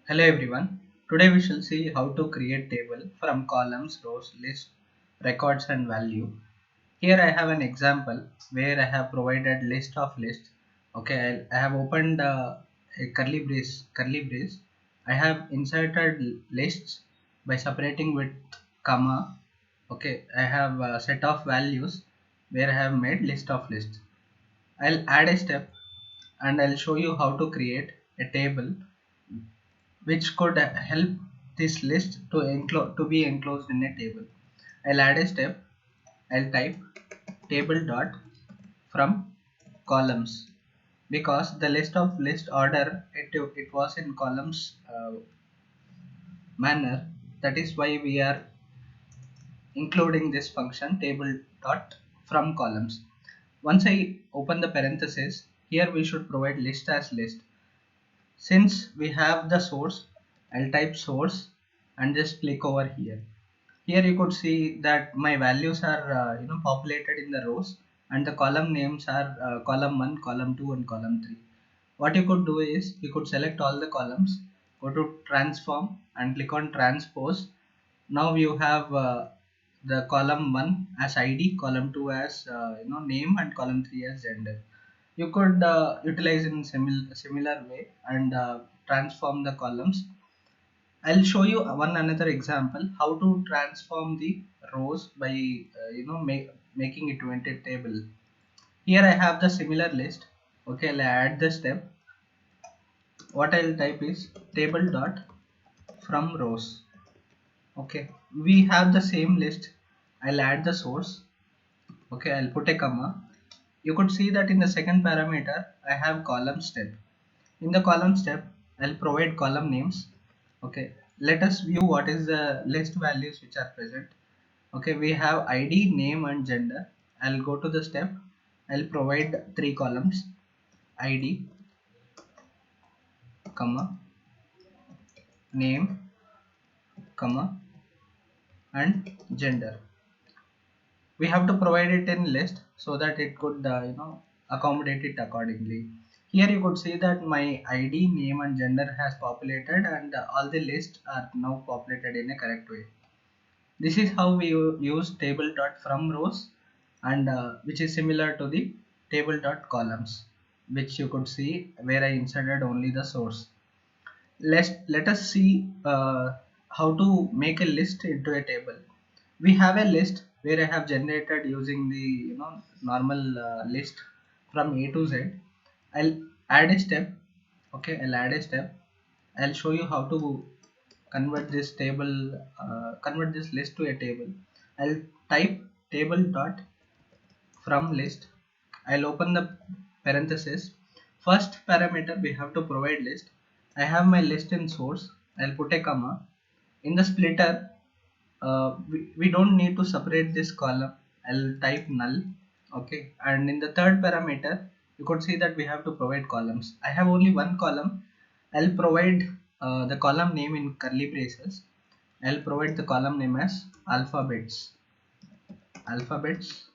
Hello everyone. Today we shall see how to create table from columns, rows, list, records and value. Here I have an example where I have provided list of lists. Okay, I have opened a curly brace. I have inserted lists by separating with comma. Okay, I have a set of values where I have made list of lists. I'll add a step and I'll show you how to create a table which could help this list to be enclosed in a table. I'll add a step. I'll type table dot from columns because the list order it was in columns manner. That is why we are including this function table dot from columns. Once I open the parenthesis, here we should provide list as list. Since we have the source, I'll type source and just click over here. Here you could see that my values are populated in the rows and the column names are column 1, column 2 and column 3. What you could do is you could select all the columns, go to transform and click on transpose. Now you have the column 1 as ID, column 2 as name and column 3 as gender. You could utilize in similar way and transform the columns. I'll show you one another example how to transform the rows by making it to a table. Here I have the similar list. Okay, I'll add the step. What I'll type is table dot from rows. Okay, we have the same list. I'll add the source. Okay, I'll put a comma. You could see that in the second parameter I have column step. In the column step I'll provide column names. Okay, let us view what is the list values which are present. Okay, we have ID, name and gender. I'll go to the step. I'll provide three columns: ID, comma, name, comma and gender. We have to provide it in list so that it could accommodate it accordingly. Here you could see that my ID, name and gender has populated and all the lists are now populated in a correct way. This is how we use table dot from rows and which is similar to the table dot columns, which you could see where I inserted only the source. Let us see how to make a list into a table. We have a list where I have generated using the normal list from A to Z. I'll add a step. Okay, I'll add a step. I'll show you how to convert this list to a table. I'll type table dot from list. I'll open the parenthesis. First parameter we have to provide list. I have my list in source. I'll put a comma. In the splitter, we don't need to separate this column. I'll type null. Okay, and in the third parameter, you could see that we have to provide columns. I have only one column. I'll provide the column name in curly braces. I'll provide the column name as alphabets. Alphabets.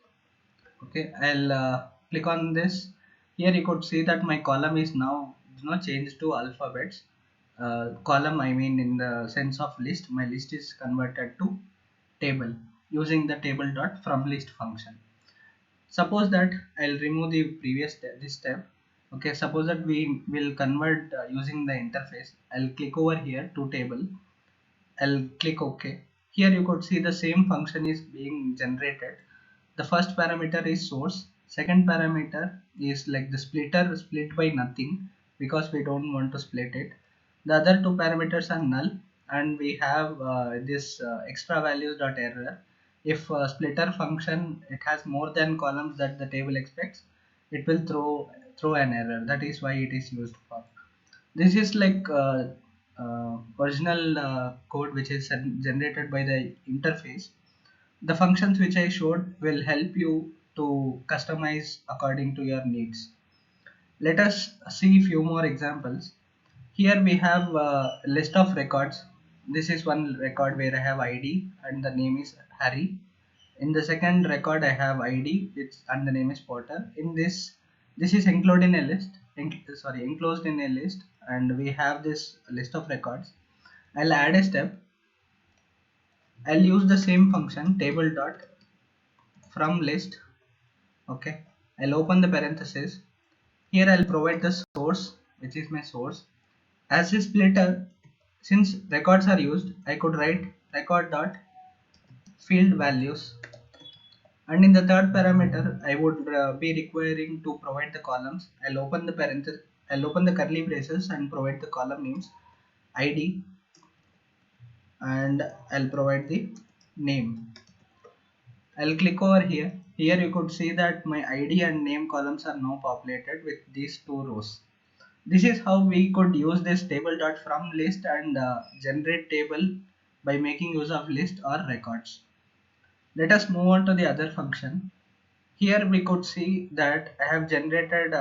Okay, I'll click on this. Here you could see that my column is now changed to alphabets. Column, I mean in the sense of list, my list is converted to table using the table dot from list function. Suppose that I'll remove the previous this step. Okay, suppose that we will convert using the interface. I'll click over here to table. I'll click OK. Here you could see the same function is being generated. The first parameter is source. Second parameter is like the splitter split by nothing because we don't want to split it. The other two parameters are null and we have this extra values dot error. If splitter function it has more than columns that the table expects, it will throw an error. That is why it is used for. This is like original code which is generated by the interface. The functions which I showed will help you to customize according to your needs. Let us see few more examples. Here we have a list of records. This is one record where I have ID and the name is Harry. In the second record I have ID and the name is Potter. In this is included in a list. enclosed in a list, and we have this list of records. I'll add a step. I'll use the same function table dot from list. Okay, I'll open the parenthesis. Here I'll provide the source, which is my source. As a splitter, since records are used, I could write record dot field values, and in the third parameter I would be requiring to provide the columns. I'll open the curly braces and provide the column names id, and I'll provide the name. I'll click over here. Here you could see that my id and name columns are now populated with these two rows. This is how we could use this table dot from list and generate table by making use of list or records. Let us move on to the other function. Here we could see that I have generated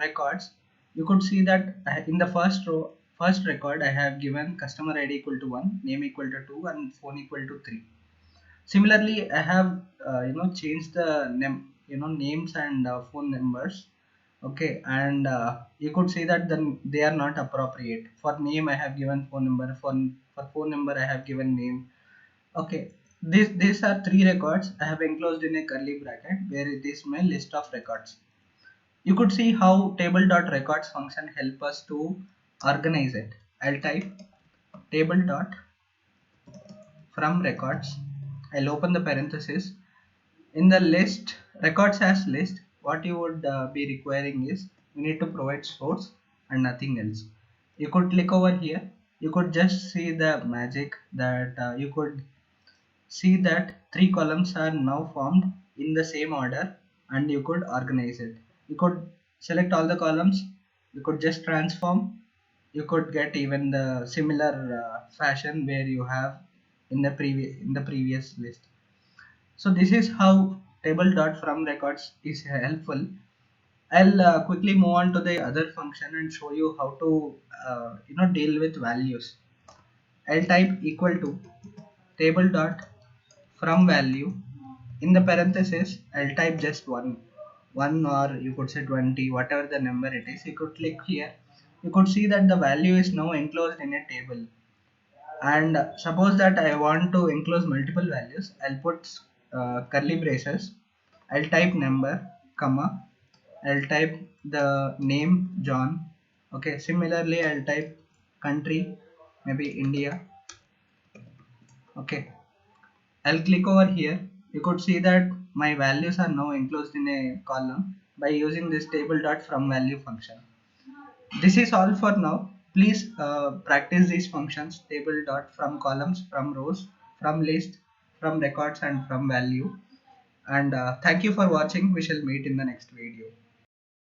records. You could see that in the first record I have given customer ID equal to 1, name equal to 2, and phone equal to 3. Similarly, I have changed the names and phone numbers. Okay, and you could see that they are not appropriate. For name I have given phone number, for phone number I have given name. Okay, these are three records I have enclosed in a curly bracket where it is my list of records. You could see how table.records function help us to organize it. I'll type table dot from records. I'll open the parenthesis. In the list records as list, what you would be requiring is you need to provide source and nothing else. You could click over here. You could just see the magic that you could see that three columns are now formed in the same order, and you could organize it. You could select all the columns, you could just transform, you could get even the similar fashion where you have in the previous list. So this is how table dot from records is helpful. I'll quickly move on to the other function and show you how to deal with values. I'll type equal to table dot from value. In the parenthesis I'll type just one, or you could say 20, whatever the number it is. You could click here. You could see that the value is now enclosed in a table, and suppose that I want to enclose multiple values. I'll put curly braces. I'll type number, comma, I'll type the name John. Okay, similarly I'll type country, maybe India. Okay, I'll click over here. You could see that my values are now enclosed in a column by using this table dot from value function. This is all for now. Please practice these functions: table dot from columns, from rows, from list, from records, and from value. And thank you for watching. We shall meet in the next video.